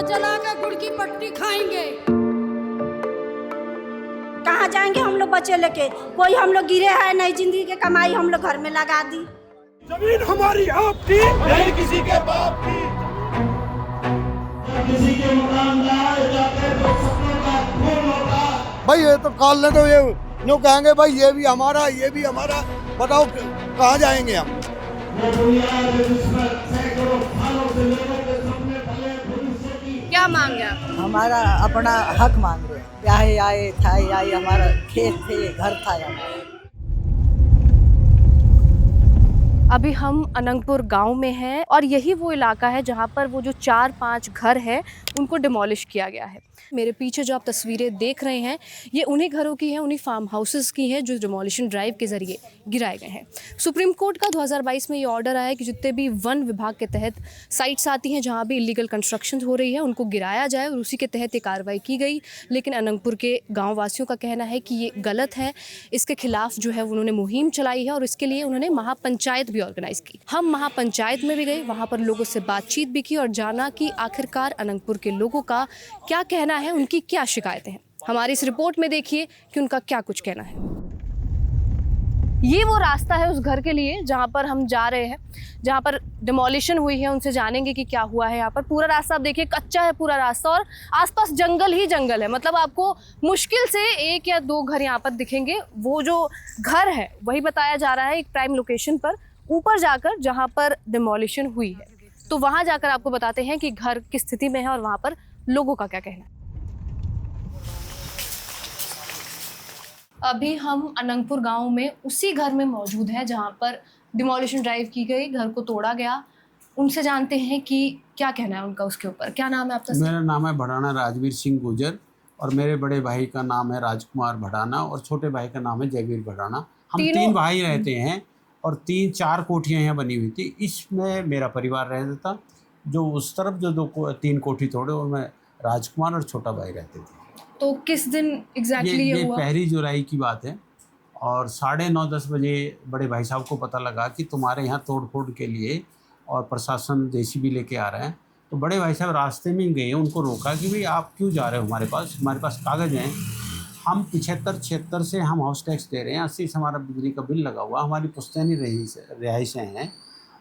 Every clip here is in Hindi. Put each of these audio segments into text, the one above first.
जला के गुड़ की पट्टी खाएंगे। कहाँ जाएंगे हम लोग बच्चे लेके? कोई हम लोग गिरे हैं नहीं, जिंदगी के कमाई हम लोग घर में लगा दी। जमीन हमारी आपकी नहीं किसी के बाप की। किसी के मकान में आए जाते तो सपनों का खून होता। भाई ये तो काल ने तो ये यूँ कहेंगे भाई ये भी हमारा, ये भी हमारा। बताओ कहाँ जाएंगे हम? क्या मांग है आप? हमारा अपना हक मांग रहे हैं। ब्याहे आए थाए आए, हमारा खेत थे, घर था हमारा। अभी हम अनंगपुर गांव में हैं और यही वो इलाका है जहां पर वो जो 4-5 घर है उनको डिमोलिश किया गया है। मेरे पीछे जो आप तस्वीरें देख रहे हैं ये उन्हीं घरों की हैं, उन्हीं फार्म हाउसेस की हैं जो डिमोलिशन ड्राइव के ज़रिए गिराए गए हैं। सुप्रीम कोर्ट का 2022 में ये ऑर्डर आया कि जितने भी वन विभाग के तहत साइट्स आती हैं जहाँ भी इलीगल कंस्ट्रक्शन हो रही है उनको गिराया जाए और उसी के तहत ये कार्रवाई की गई। लेकिन अनंगपुर के गाँव वासियों का कहना है कि ये गलत है, इसके खिलाफ जो है उन्होंने मुहिम चलाई है और इसके लिए उन्होंने महापंचायत भी ऑर्गेनाइज की। हम महापंचायत में भी गए, वहाँ पर लोगों से बातचीत भी की और जाना कि आखिरकार अनंगपुर के लोगों का क्या कहना है, उनकी क्या शिकायतें हैं। हमारी इस रिपोर्ट में देखिए कि उनका क्या कुछ कहना है। ये वो रास्ता है उस घर के लिए जहाँ पर हम जा रहे हैं, जहाँ पर डिमोलिशन हुई है। उनसे जानेंगे कि क्या हुआ है यहाँ पर। पूरा रास्ता आप देखिए, कच्चा है पूरा रास्ता और आसपास जंगल ही जंगल है। मतलब आपको मुश्किल से 1 या 2 घर यहाँ पर दिखेंगे। वो जो घर है वही बताया जा रहा है एक प्राइम लोकेशन पर ऊपर जाकर जहाँ पर डिमोलिशन हुई है। तो वहाँ जाकर आपको बताते हैं कि घर किस स्थिति में है और वहाँ पर लोगों का क्या कहना है। अभी हम अनंगपुर गांव में उसी घर में मौजूद हैं जहां पर डिमोलिशन ड्राइव की गई, घर को तोड़ा गया। उनसे जानते हैं कि क्या कहना है उनका उसके ऊपर। क्या नाम है आपका? मेरा नाम है भड़ाना राजवीर सिंह गुजर और मेरे बड़े भाई का नाम है राजकुमार भड़ाना और छोटे भाई का नाम है जयवीर भड़ाना। हम 3 भाई रहते हैं और 3-4 कोठियाँ यहाँ बनी हुई थी। इसमें मेरा परिवार रहता था। जो उस तरफ जो 3 कोठी तोड़े उनमें राजकुमार और छोटा भाई रहते थे। तो किस दिन एग्जैक्टली ये हुआ? 1 जुलाई की बात है और 9:30-10 बजे बड़े भाई साहब को पता लगा कि तुम्हारे यहाँ तोड़ फोड़ के लिए और प्रशासन जेसीबी लेके आ रहे हैं। तो बड़े भाई साहब रास्ते में गए, उनको रोका कि भाई आप क्यों जा रहे हो, हमारे पास कागज़ हैं। हम 75-76 से हम हाउस टैक्स दे रहे हैं, 80 से हमारा बिजली का बिल लगा हुआ, हमारी पुश्तैनी रिहाइशें हैं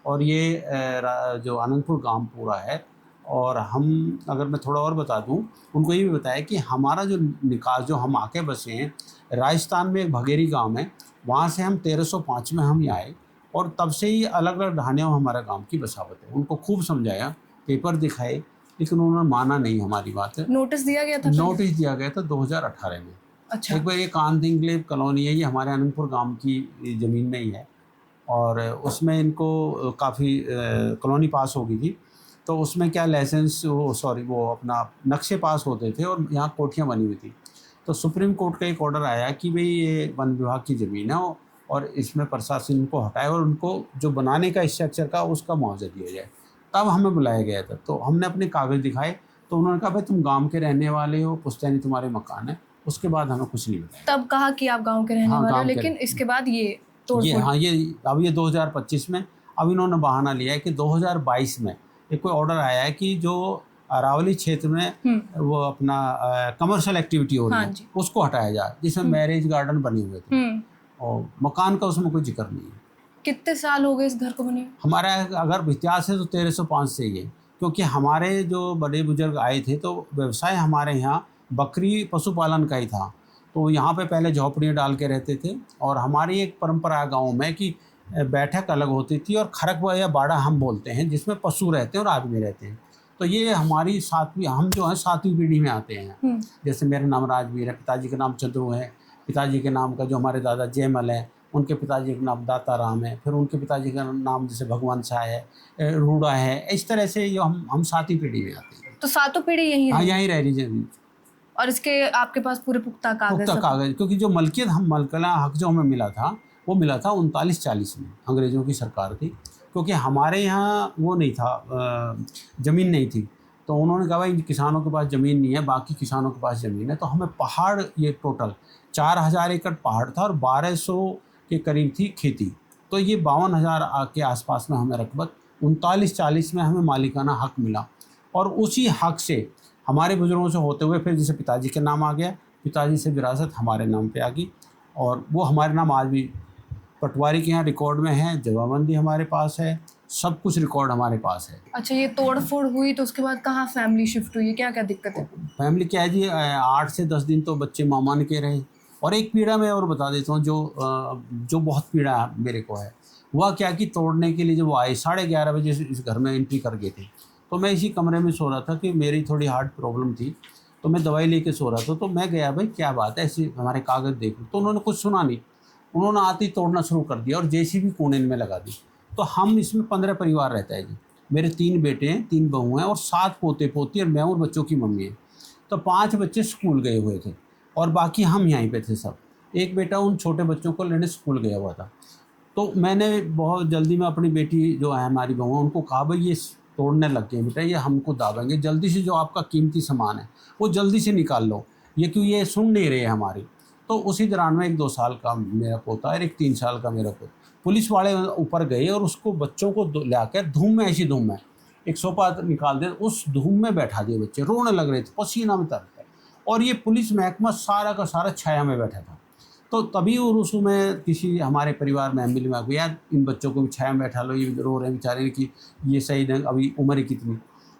और ये जो अनंतपुर गाँव पूरा है। और हम अगर मैं थोड़ा और बता दूं, उनको ये भी बताया कि हमारा जो निकास जो हम आके बसे हैं राजस्थान में एक भगेरी गांव है, वहाँ से हम 1305 में हम यहाँ आए और तब से ही अलग अलग ढानियों में हमारा गांव की बसावत है। उनको खूब समझाया, पेपर दिखाए, लेकिन उन्होंने माना नहीं हमारी बात। नोटिस दिया गया था? नोटिस दिया गया था 2018 में। अच्छा। एक बार ये कांतिंगलेव कॉलोनी है, ये हमारे अनंतपुर गाँव की ज़मीन में ही है और उसमें इनको काफ़ी कॉलोनी पास हो गई थी। तो उसमें क्या लाइसेंस वो अपना नक्शे पास होते थे और यहाँ कोठियाँ बनी हुई थी। तो सुप्रीम कोर्ट का एक ऑर्डर आया कि भाई ये वन विभाग की ज़मीन है और इसमें प्रशासन इनको हटाए और उनको जो बनाने का स्ट्रक्चर का उसका मुआवजा दिया जाए। तब हमें बुलाया गया था, तो हमने अपने कागज़ दिखाए तो उन्होंने कहा भाई तुम गाँव के रहने वाले हो, पुश्तैनी तुम्हारे मकान है। उसके बाद हमें कुछ नहीं बताया। तब कहा कि आप गाँव के रहने वाले हो, लेकिन इसके बाद ये अब ये 2025 में अब इन्होंने बहाना लिया है कि 2022 में एक कोई ऑर्डर आया है कि जो अरावली क्षेत्र में वो अपना कमर्शियल एक्टिविटी हो रही है उसको हटाया जाए, जिसमें मैरिज गार्डन बने हुए थे और मकान का उसमें कोई जिक्र नहीं है। कितने साल हो गए इस घर को बने? हमारा अगर इतिहास है तो 1305 से ही है, क्योंकि हमारे जो बड़े बुजुर्ग आए थे तो व्यवसाय हमारे यहाँ बकरी पशुपालन का ही था। तो यहाँ पे पहले झोपड़ियाँ डाल के रहते थे और हमारी एक परंपरा गाँव में कि बैठक अलग होती थी और खरक या बाड़ा हम बोलते हैं, जिसमें पशु रहते हैं और आदमी रहते हैं। तो ये हमारी 7वीं, हम जो है 7वीं पीढ़ी में आते हैं। जैसे मेरा नाम राजवीर है, पिताजी का नाम चंद्रू है, पिताजी के नाम का जो हमारे दादा जयमल है, उनके पिताजी का नाम दाता राम है, फिर उनके पिताजी का नाम जैसे भगवान शाह है, रूड़ा है। इस तरह से जो हम 7वीं पीढ़ी में आते हैं। तो 7 पीढ़ी यहीं? हाँ, यहीं रह रही है। और इसके आपके पास पूरे पुख्ता कागज? क्योंकि जो मलकियत मलकला हक जो हमें मिला था वो मिला था 39-40 में, अंग्रेज़ों की सरकार थी। क्योंकि हमारे यहाँ वो नहीं था, ज़मीन नहीं थी, तो उन्होंने कहा भाई किसानों के पास ज़मीन नहीं है, बाकी किसानों के पास ज़मीन है। तो हमें पहाड़, ये टोटल 4000 एकड़ पहाड़ था और 1200 के करीब थी खेती। तो ये 52,000 के आसपास में हमें रकबत 39-40 में हमें मालिकाना हक मिला और उसी हक से हमारे बुजुर्गों से होते हुए फिर जैसे पिताजी के नाम आ गया, पिताजी से विरासत हमारे नाम पे आ गई और वो हमारे नाम आज भी पटवारी के यहाँ रिकॉर्ड में है, जमाबंदी हमारे पास है, सब कुछ रिकॉर्ड हमारे पास है। अच्छा, ये तोड़ फोड़ हुई तो उसके बाद कहाँ फैमिली शिफ्ट हुई है, क्या क्या दिक्कत है? फैमिली क्या है जी, 8 से 10 दिन तो बच्चे मामान के रहे। और एक पीड़ा मैं और बता देता हूँ जो बहुत पीड़ा मेरे को है, वह क्या कि तोड़ने के लिए जब वो आए 11:30 बजे इस घर में एंट्री कर गए थे, तो मैं इसी कमरे में सो रहा था कि मेरी थोड़ी हार्ट प्रॉब्लम थी, तो मैं दवाई लेके सो रहा था। तो मैं गया, भाई क्या बात है, ऐसे हमारे कागज़ देख, तो उन्होंने कुछ सुना नहीं, उन्होंने आते ही तोड़ना शुरू कर दिया और जेसीबी कोने में लगा दी। तो हम इसमें 15 परिवार रहता है जी, मेरे 3 बेटे हैं, 3 बहू हैं और 7 पोते पोती और मैं और बच्चों की मम्मी है। तो 5 बच्चे स्कूल गए हुए थे और बाकी हम यहीं पे थे सब। एक बेटा उन छोटे बच्चों को लेने स्कूल गया हुआ था। तो मैंने बहुत जल्दी में अपनी बेटी जो है हमारी बहू, उनको कहा भाई ये तोड़ने लग गए बेटा, ये हमको दाबेंगे, जल्दी से जो आपका कीमती सामान है वो जल्दी से निकाल लो, ये क्यों ये सुन नहीं रहे हमारी। तो उसी दौरान में एक 2 साल का मेरा पोता और एक 3 साल का मेरा पोता, पुलिस वाले ऊपर गए और उसको बच्चों को लाकर धूम में, ऐसी धूम में एक सोफा निकाल दे, उस धूम में बैठा दिए, बच्चे रोने लग रहे थे, पसीना में तर गए। और ये पुलिस महकमा सारा का सारा छाया में बैठा था। तो तभी और उसमें किसी हमारे परिवार में मिल में यार इन बच्चों को भी छाया में बैठा लो, ये रो रहे हैं बेचारे कि ये सही नहीं, अभी उम्र ही कितनी।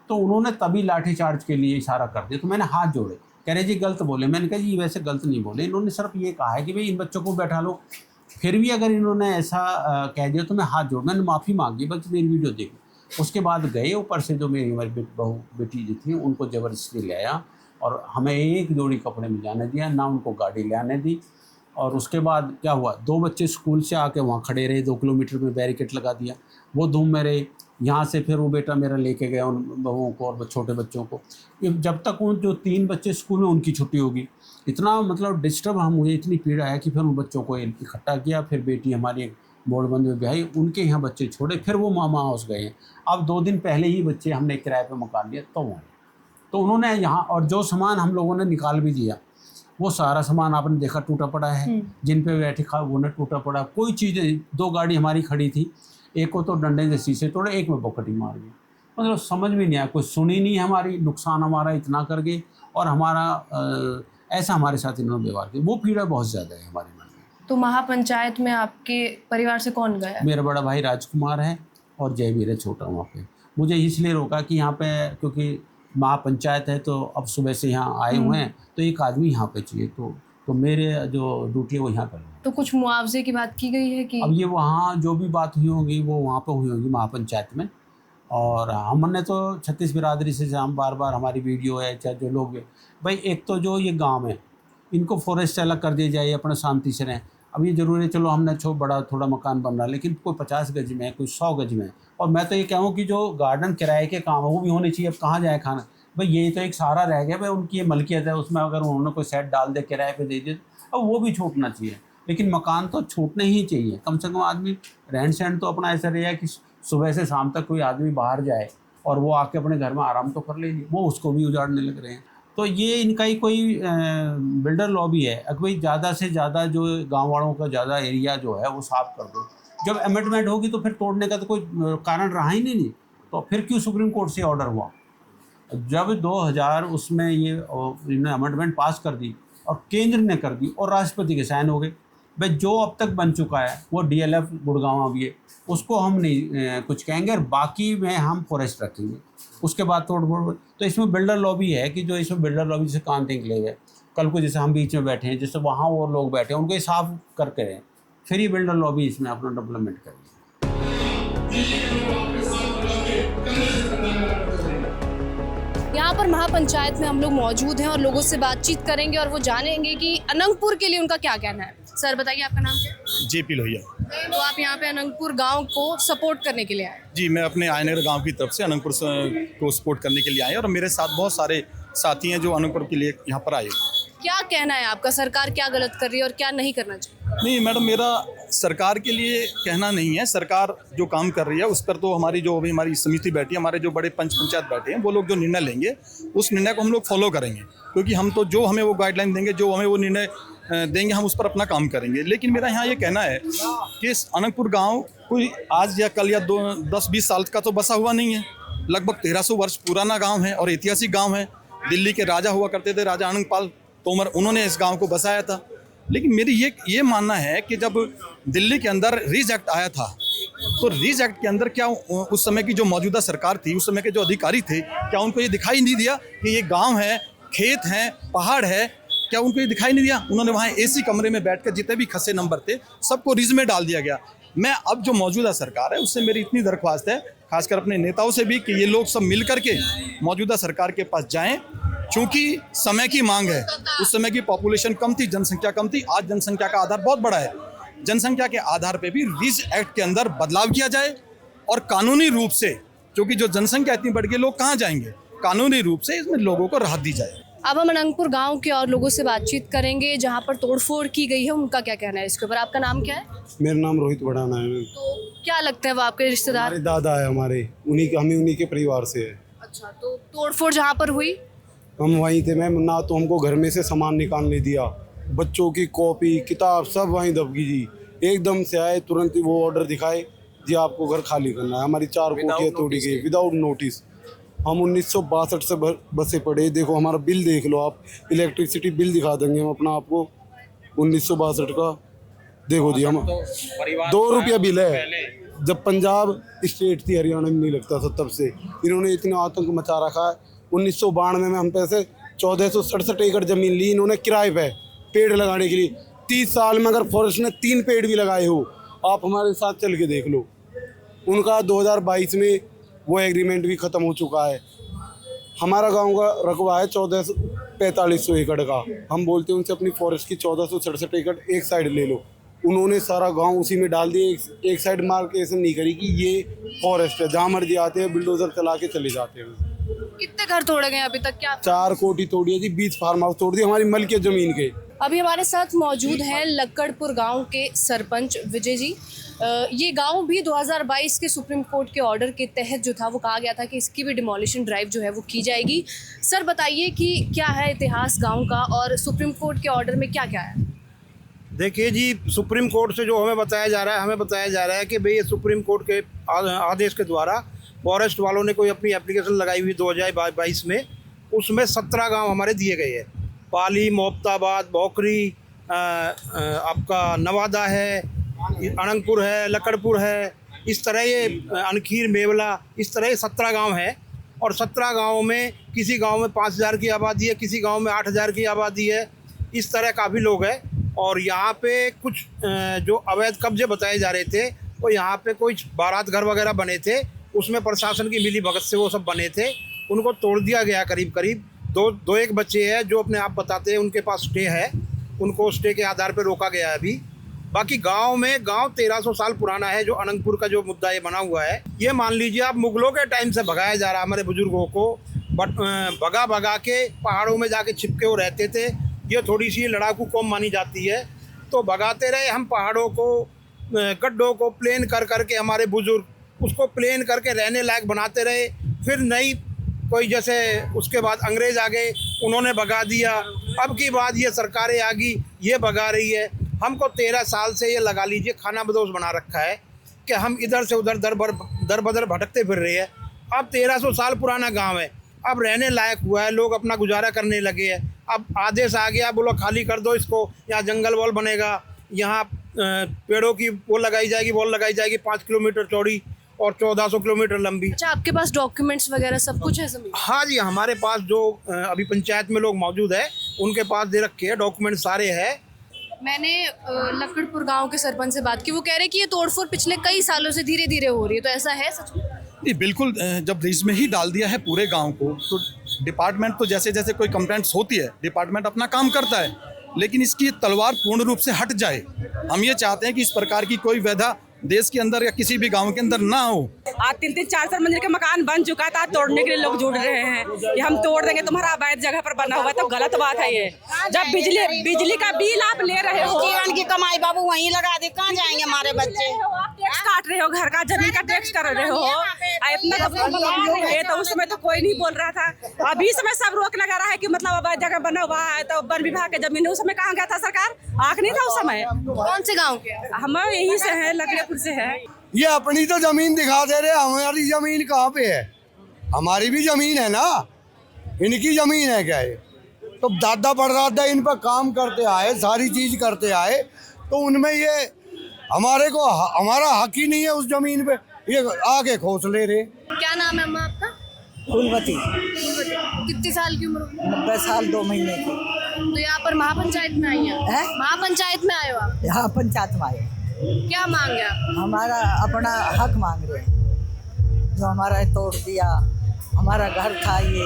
तो उन्होंने तभी लाठीचार्ज के लिए इशारा कर दिया। तो मैंने हाथ जोड़े, कह रहे जी गलत बोले। मैंने कहा जी वैसे गलत नहीं बोले, इन्होंने सिर्फ ये कहा है कि भाई इन बच्चों को बैठा लो। फिर भी अगर इन्होंने ऐसा कह दिया तो मैं हाथ जोड़, मैंने माफ़ी मांगी, बल्कि मेरी वीडियो देखी। उसके बाद गए ऊपर से जो हमारी बहू बेटी जो थी उनको ज़बरदस्ती ले आया और हमें एक जोड़ी कपड़े में जाने दिया, ना उनको गाड़ी ले आने दी। और उसके बाद क्या हुआ, 2 बच्चे स्कूल से आके वहाँ खड़े रहे, 2 किलोमीटर में बैरिकेड लगा दिया, वो धूम में रहे। यहाँ से फिर वो बेटा मेरा लेके गया उन बहुओं को और छोटे बच्चों को, जब तक उन जो 3 बच्चे स्कूल में उनकी छुट्टी होगी। इतना मतलब डिस्टर्ब मुझे इतनी पीड़ा है कि फिर उन बच्चों को इकट्ठा किया। फिर बेटी हमारी एक बोर्डबंद में ब्याही, उनके यहाँ बच्चे छोड़े, फिर वो मामा हाउस गए हैं। अब 2 दिन पहले ही बच्चे हमने किराए पे मकान लिया तो वहाँ, तो उन्होंने यहाँ, और जो सामान हम लोगों ने निकाल भी दिया, वो सारा सामान आपने देखा टूटा पड़ा है, जिन पे बैठे खा वो ने टूटा पड़ा। कोई चीज़, 2 गाड़ी हमारी खड़ी थी, एक को तो डंडे से शीशे तोड़े, एक में बकटी मार गई। मतलब समझ में नहीं आया, कोई सुनी नहीं हमारी, नुकसान हमारा इतना कर गए और हमारा ऐसा हमारे साथ इन्होंने व्यवहार किया। वो पीड़ा बहुत ज़्यादा है हमारे मन में। तो महापंचायत में आपके परिवार से कौन गया? मेरा बड़ा भाई राजकुमार है और जयवीर है छोटा। वहाँ पे मुझे इसलिए रोका कि यहाँ पे क्योंकि महापंचायत है तो अब सुबह से यहाँ आए हुए हैं, तो एक आदमी यहाँ पे चाहिए, तो मेरे जो ड्यूटी है वो यहाँ पर है। तो कुछ मुआवजे की बात की गई है कि अब ये वहाँ जो भी बात हुई होगी वो वहाँ पे हुई होगी महापंचायत में। और हमने तो 36 बिरादरी से हम बार हमारी वीडियो है, चाहे जो लोग भाई, एक तो जो ये गांव है इनको फॉरेस्ट अलग कर दिया जाए, अपना शांति से रहें। अब ये ज़रूरी है, चलो हमने बड़ा थोड़ा मकान बन रहा, लेकिन कोई 50 गज में है, कोई 100 गज में है। और मैं तो ये कहूँ कि जो गार्डन किराए के काम है वो भी होने चाहिए। अब कहाँ जाए खाना, भाई ये तो एक सहारा रह गया, भाई उनकी ये मलकियत है, उसमें अगर उन्होंने कोई सेट डाल दे किराए पे दे दिए, अब वो भी छूटना चाहिए। लेकिन मकान तो छूटने ही चाहिए, कम से कम आदमी रहन सहन तो अपना ऐसा रहे कि सुबह से शाम तक कोई आदमी बाहर जाए और वो आके अपने घर में आराम तो कर लीजिए, वो उसको भी उजाड़ने लग रहे हैं। तो ये इनका ही कोई बिल्डर लॉबी है, अगर भाई ज़्यादा से ज़्यादा जो गांव वालों का ज़्यादा एरिया जो है वो साफ़ कर दो। जब अमेंडमेंट होगी तो फिर तोड़ने का तो कोई कारण रहा ही नहीं, तो फिर क्यों सुप्रीम कोर्ट से ऑर्डर हुआ? जब 2000 उसमें ये इन्होंने अमेंडमेंट पास कर दी और केंद्र ने कर दी और राष्ट्रपति के साइन हो गए, भाई जो अब तक बन चुका है वो DLF गुड़गांव अभी है, उसको हम नहीं कुछ कहेंगे और बाकी में हम फॉरेस्ट रखेंगे, उसके बाद तोड़ फोड़। तो इसमें बिल्डर लॉबी है कि जो इसमें बिल्डर लॉबी से कान निकले हुए, कल को जैसे हम बीच में बैठे हैं, जैसे वहाँ और लोग बैठे हैं, उनको ये साफ करके रहें, फिर ये बिल्डर लॉबी इसमें अपना डेवलपमेंट करेंगे। यहाँ पर महापंचायत में हम लोग मौजूद हैं और लोगों से बातचीत करेंगे और वो जानेंगे कि अनंगपुर के लिए उनका क्या कहना है। सर बताइए, आपका नाम क्या है? JP लोहिया। तो आप यहाँ पे अनंगपुर गांव को सपोर्ट करने के लिए आए? जी, मैं अपने आयनगर गांव की तरफ से अनंगपुर को सपोर्ट करने के लिए आए और मेरे साथ बहुत सारे साथी हैं जो अनंगपुर के लिए यहाँ पर आए। क्या कहना है आपका, सरकार क्या गलत कर रही है और क्या नहीं करना चाहिए? नहीं मैडम, मेरा सरकार के लिए कहना नहीं है। सरकार जो काम कर रही है उस पर तो हमारी जो अभी हमारी समिति बैठी है, हमारे जो बड़े पंचायत बैठे हैं, वो लोग जो निर्णय लेंगे उस निर्णय को हम लोग फॉलो करेंगे, क्योंकि हम तो जो हमें वो गाइडलाइन देंगे, जो हमें वो निर्णय देंगे, हम उस पर अपना काम करेंगे। लेकिन मेरा यहाँ ये कहना है कि अनंगपुर गाँव कोई आज या कल या 10-20 साल का तो बसा हुआ नहीं है। लगभग 1300 वर्ष पुराना गांव है और ऐतिहासिक गांव है। दिल्ली के राजा हुआ करते थे, राजा आनंदपाल तोमर, उन्होंने इस गांव को बसाया था। लेकिन मेरी ये मानना है कि जब दिल्ली के अंदर रीज एक्ट आया था, तो रीज एक्ट के अंदर क्या उस समय की जो मौजूदा सरकार थी, उस समय के जो अधिकारी थे, क्या उनको ये दिखाई नहीं दिया कि ये गांव है, खेत हैं, पहाड़ है? क्या उनको ये दिखाई नहीं दिया? उन्होंने वहाँ एसी कमरे में बैठकर जितने भी खसे नंबर थे सबको रीज में डाल दिया गया। मैं अब जो मौजूदा सरकार है उससे मेरी इतनी दरख्वास्त है, खासकर अपने नेताओं से भी, कि ये लोग सब मिल करके मौजूदा सरकार के पास जाएं, क्योंकि समय की मांग है। उस समय की पॉपुलेशन कम थी, जनसंख्या कम थी, आज जनसंख्या का आधार बहुत बड़ा है। जनसंख्या के आधार पे भी रीज एक्ट के अंदर बदलाव किया जाए और कानूनी रूप से, क्योंकि जो जनसंख्या इतनी बढ़ गई, लोग कहाँ जाएंगे, कानूनी रूप से इसमें लोगों को राहत दी जाए। अब हम अनंगपुर गांव के और लोगों से बातचीत करेंगे जहां पर तोड़फोड़ की गई है, उनका क्या कहना है इसके ऊपर। आपका नाम क्या है? मेरा नाम रोहित बढ़ाना है। तो क्या लगता है वो आपके रिश्तेदार? हमारे दादा है, हमारे उन्हीं के परिवार से है। अच्छा, तो तोड़फोड़ जहाँ पर हुई हम वहीं थे मैम, ना तो हमको घर में से सामान निकालने दिया, बच्चों की कॉपी किताब सब वहीं दबगी जी। एकदम से आए, तुरंत ही वो ऑर्डर दिखाए, जी आपको घर खाली करना है। हमारी 4 कोठियाँ तोड़ी गई विदाउट नोटिस। हम 1962 से बसे पड़े। देखो हमारा बिल देख लो आप, इलेक्ट्रिसिटी बिल दिखा देंगे हम अपना आपको 1962 का। देखो जी, हम 2 रुपया बिल है। जब पंजाब स्टेट थी, हरियाणा में नहीं लगता था, तब से इन्होंने इतना आतंक मचा रखा है। 1992 में हम पैसे 1467 एकड़ ज़मीन ली इन्होंने किराए पे पेड़ लगाने के लिए। 30 साल में अगर फॉरेस्ट ने 3 पेड़ भी लगाए हो, आप हमारे साथ चल के देख लो। उनका 2022 में वो एग्रीमेंट भी ख़त्म हो चुका है। हमारा गांव का रकबा है 4500 एकड़ का। हम बोलते हैं उनसे अपनी फॉरेस्ट की 1467 एकड़ एक साइड ले लो। उन्होंने सारा गांव उसी में डाल दिए। एक साइड मार्केशन नहीं करी कि ये फॉरेस्ट है, जहाँ मर्जी आते हैं बिल्डोजर चला के चले जाते हैं। कितने घर तोड़े गए अभी तक? क्या 4 कोठी तोड़ी है जी, 20 फार्म हाउस तोड़ दिए हमारी मलकी ज़मीन के। अभी हमारे साथ मौजूद हैं लक्कड़पुर गांव के सरपंच विजय जी। ये गांव भी 2022 के सुप्रीम कोर्ट के ऑर्डर के तहत जो था वो कहा गया था कि इसकी भी डिमोलिशन ड्राइव जो है वो की जाएगी। सर बताइए कि क्या है इतिहास गांव का और सुप्रीम कोर्ट के ऑर्डर में क्या क्या है? देखिए जी, सुप्रीम कोर्ट से जो हमें बताया जा रहा है कि भाई ये सुप्रीम कोर्ट के आदेश के द्वारा फॉरेस्ट वालों ने कोई अपनी एप्लीकेशन लगाई हुई 2022 में, उसमें 17 गांव हमारे दिए गए हैं। पाली, मोहब्बताबाद, भोकरी, आपका नवादा है, अनंगपुर है, लक्कड़पुर है, इस तरह ये अनखीर, मेवला, इस तरह ये 17 गांव हैं। और 17 गाँव में किसी गांव में 5000 की आबादी है, किसी गांव में 8000 की आबादी है। इस तरह काफ़ी लोग हैं। और यहाँ पे कुछ जो अवैध कब्जे बताए जा रहे थे, तो यहाँ पे कुछ बारात घर वगैरह बने थे, उसमें प्रशासन की मिली भगत से वो सब बने थे, उनको तोड़ दिया गया। करीब दो एक बच्चे हैं जो अपने आप बताते हैं उनके पास स्टे है, उनको स्टे के आधार पर रोका गया है अभी। बाकी गांव 1300 साल पुराना है। जो अनंगपुर का जो मुद्दा ये बना हुआ है, ये मान लीजिए आप मुगलों के टाइम से भगाया जा रहा है हमारे बुजुर्गों को। भगा के पहाड़ों में जाके छिपके वो रहते थे। ये थोड़ी सी लड़ाकू कौम मानी जाती है, तो भगाते रहे हम पहाड़ों को, गड्ढों को प्लेन करके हमारे बुजुर्ग उसको प्लेन करके रहने लायक बनाते रहे। फिर नई कोई जैसे उसके बाद अंग्रेज़ आ गए, उन्होंने भगा दिया। अब की बात ये सरकारें आ गई, ये भगा रही है। हमको 13 साल से ये लगा लीजिए खाना बदोश बना रखा है कि हम इधर से उधर दर बदर भटकते फिर रहे हैं। अब 1300 साल पुराना गांव है, अब रहने लायक हुआ है, लोग अपना गुजारा करने लगे हैं। अब आदेश आ गया, बोलो खाली कर दो इसको, यहाँ जंगल वॉल बनेगा, यहाँ पेड़ों की वो लगाई जाएगी, वॉल लगाई जाएगी 5 किलोमीटर चौड़ी और 1400 किलोमीटर लंबी। अच्छा, आपके पास डॉक्यूमेंट्स वगैरह सब कुछ है? जमीन? हाँ जी, हमारे पास जो अभी पंचायत में लोग मौजूद है उनके पास दे रखे हैं, डॉक्यूमेंट सारे हैं। मैंने लक्कड़पुर गांव के सरपंच से बात की, वो कह रहे कि ये तोड़फोड़ पिछले कई सालों से धीरे धीरे हो रही है, तो ऐसा है सच में? नहीं, बिल्कुल। जब रीज में ही डाल दिया है पूरे गांव को, तो डिपार्टमेंट तो जैसे जैसे कोई कंप्लेंट्स होती है डिपार्टमेंट अपना काम करता है, लेकिन इसकी तलवार पूर्ण रूप से हट जाए। हम ये चाहते हैं कि इस प्रकार की कोई वैधा देश के अंदर या किसी भी गांव के अंदर ना हो। आज 3-3, 4-4 मंजिल का मकान बन चुका था, तोड़ने के लिए लोग जुड़ रहे हैं। ये हम तोड़ देंगे, तुम्हारा अवैध जगह पर बना हुआ है, तो गलत बात है ये। जब बिजली का बिल आप ले रहे हो, जीवन की कमाई बाबू वहीं लगा दे, कहाँ जाएंगे हमारे बच्चे? आप टैक्स काट रहे हो, घर का जमीन का टैक्स कर रहे हो, इतना तो उस समय तो कोई नहीं बोल रहा था। अभी समय सब रोक लगा रहा है कि मतलब अवैध जगह बना हुआ है, तो वन विभाग के जमीन उस समय कहाँ गया था सरकार? आँख नहीं था उस समय। कौन से गाँव के? हम यहीं से है, लकड़ीपुर से है। ये अपनी तो जमीन दिखा दे रहे, हमारी जमीन कहाँ पे है? हमारी भी जमीन है ना, इनकी जमीन है क्या ये? तो दादा परदादा इन पर काम करते आए, सारी चीज करते आए, तो उनमें ये हमारे को हमारा हक ही नहीं है उस जमीन पे, ये आके खोस ले रहे। क्या नाम है अम्मा आपका? फूलवती। कितनी साल की उम्र होगी? 90 साल 2 महीने की। तो यहाँ पर महापंचायत में आई हैं? महापंचायत में आए हो आप? यहाँ पंचायत में आए। क्या मांग है आप? हमारा अपना हक मांग रहे हैं, जो हमारा तोड़ दिया। हमारा घर था, ये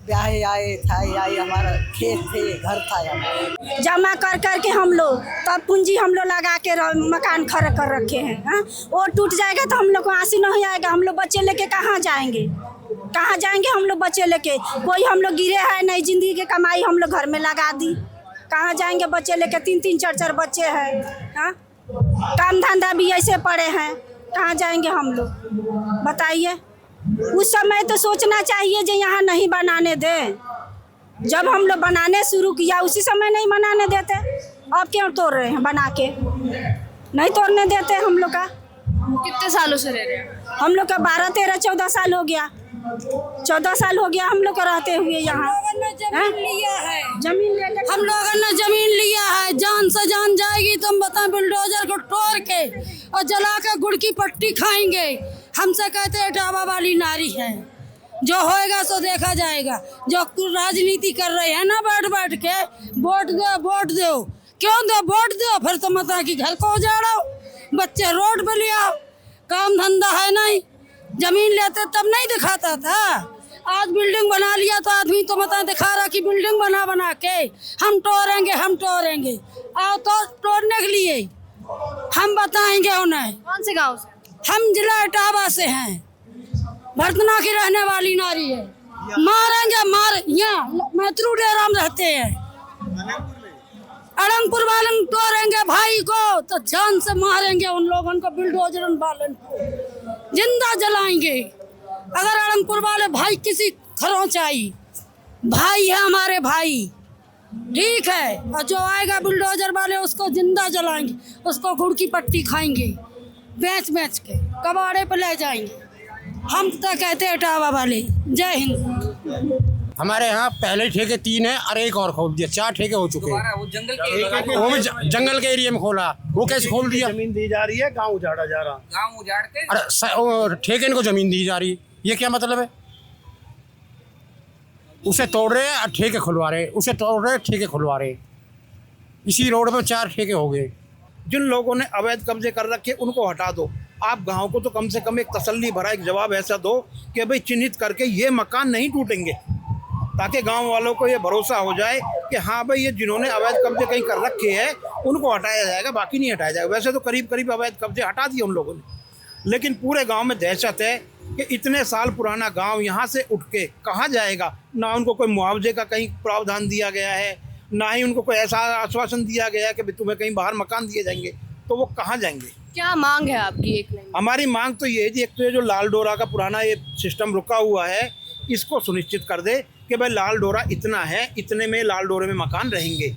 ब्याहे आए था, हमारा खेत थे, घर था हमारा। जमा कर कर के हम लोग तब पूंजी हम लोग लगा के मकान खड़ा कर रखे हैं। हाँ, वो टूट जाएगा तो हम लोग को आंसू नहीं आएगा। हम लोग बच्चे लेके कहाँ जाएंगे? कहाँ जाएंगे हम लोग बच्चे लेके? कोई हम लोग गिरे हैं नहीं, जिंदगी की कमाई हम लोग घर में लगा दी। कहाँ जाएंगे बच्चे लेके? 3-3 4-4 बच्चे हैं। हाँ, काम धंधा भी ऐसे पड़े हैं, कहाँ जाएंगे हम लोग? बताइए। उस समय तो सोचना चाहिए जो यहाँ नहीं बनाने दे। जब हम लोग बनाने शुरू किया उसी समय नहीं बनाने देते। अब क्यों तोड़ रहे हैं? बना के नहीं तोड़ने देते हम लोग का। कितने सालों से रह रहे हैं? हम लोग का 12, 13, 14 साल हो गया। 14 साल हो गया हम लोग को रहते हुए यहाँ। जमीन लिया है, जमीन लेकर हम लोगों ने जमीन लिया है। जान से जान जाएगी तो हम बताएं, बुलडोजर को तोड़ के और जला के गुड़ की पट्टी खाएंगे। हमसे कहते हैं टावा वाली नारी है, जो होएगा सो देखा जाएगा। जो राजनीति कर रहे हैं ना बैठ बैठ के, वोट दो वोट दो, क्यों दो वोट दो? फिर तो मता कि घर को उजाड़ो, बच्चे रोड पे ले आओ, काम धंधा है नहीं। जमीन लेते तब नहीं दिखाता था, आज बिल्डिंग बना लिया तो आदमी तो मता दिखा रहा कि बिल्डिंग बना बना के हम तोड़ेंगे हम तोड़ेंगे। आओ तो तोड़ने के लिए हम बताएंगे उन्हें। कौन से गाँव से? हम जिला इटावा से हैं, भरतना की रहने वाली नारी है। मारेंगे मार, यहाँ मैत्रू डेरा में रहते हैं, अड़ंगपुर वालन तोड़ेंगे भाई को तो जान से मारेंगे उन लोगों को, बुलडोजर वालन को जिंदा जलाएंगे। अगर अड़ंगपुर वाले भाई किसी खरोंच आई, भाई है हमारे भाई, ठीक है, और जो आएगा बुलडोजर वाले उसको जिंदा जलाएंगे, उसको गुड़ की पट्टी खाएंगे, बेच बेच के कबाड़े पे ले जाएंगे। हम तो कहते हैं इटावा वाले। जय हिंद। हमारे यहाँ पहले ठेके 3 है और एक और खोल दिया, 4 ठेके हो चुके हैं। वो जंगल के एरिया में खोला, वो कैसे खोल दिया? जमीन दी जा रही है, गांव उजाड़ा जा रहा, गांव उजाड़ के अरे ठेके इनको जमीन दी जा रही, ये क्या मतलब है? उसे तोड़ रहे हैं और ठेके खुलवा रहे, उसे तोड़ रहे ठेके खुलवा रहे। इसी रोड पे 4 ठेके हो गए। जिन लोगों ने अवैध कब्जे कर रखे उनको हटा दो। आप गांव को तो कम से कम एक तसल्ली भरा एक जवाब ऐसा दो कि भाई चिन्हित करके ये मकान नहीं टूटेंगे, ताकि गांव वालों को ये भरोसा हो जाए कि हाँ भाई ये जिन्होंने अवैध कब्जे कहीं कर रखे हैं उनको हटाया जाएगा, बाकी नहीं हटाया जाएगा। वैसे तो करीब करीब अवैध कब्जे हटा दिए उन लोगों ने, लेकिन पूरे गांव में दहशत है कि इतने साल पुराना गांव यहाँ से उठ के कहाँ जाएगा। ना उनको कोई मुआवजे का कहीं प्रावधान दिया गया है, ना ही उनको कोई ऐसा आश्वासन दिया गया है कि तुम्हें कहीं बाहर मकान दिए जाएंगे, तो वो कहाँ जाएंगे। क्या मांग है आपकी? एक लाइन। हमारी मांग तो ये है जी, एक तो ये जो लाल डोरा का पुराना ये सिस्टम रुका हुआ है, इसको सुनिश्चित कर दे कि भाई लाल डोरा इतना है, इतने में लाल डोरे में मकान रहेंगे।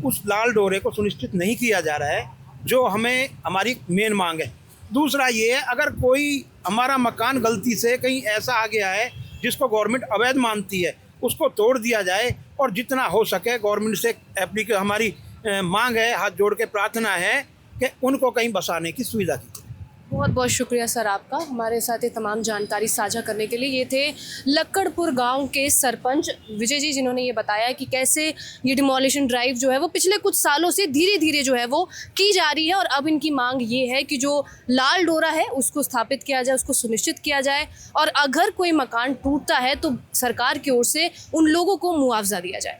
उस लाल डोरे को सुनिश्चित नहीं किया जा रहा है, जो हमें हमारी मेन मांग है। दूसरा ये है, अगर कोई हमारा मकान गलती से कहीं ऐसा आ गया है जिसको गवर्नमेंट अवैध मानती है, उसको तोड़ दिया जाए और जितना हो सके गवर्नमेंट से हमारी मांग है, हाथ जोड़ के प्रार्थना है कि उनको कहीं बसाने की सुविधा की। बहुत बहुत शुक्रिया सर आपका, हमारे साथ ये तमाम जानकारी साझा करने के लिए। ये थे लक्कड़पुर गांव के सरपंच विजय जी, जिन्होंने ये बताया कि कैसे ये डिमोलिशन ड्राइव जो है वो पिछले कुछ सालों से धीरे धीरे जो है वो की जा रही है, और अब इनकी मांग ये है कि जो लाल डोरा है उसको स्थापित किया जाए, उसको सुनिश्चित किया जाए, और अगर कोई मकान टूटता है तो सरकार की ओर से उन लोगों को मुआवजा दिया जाए।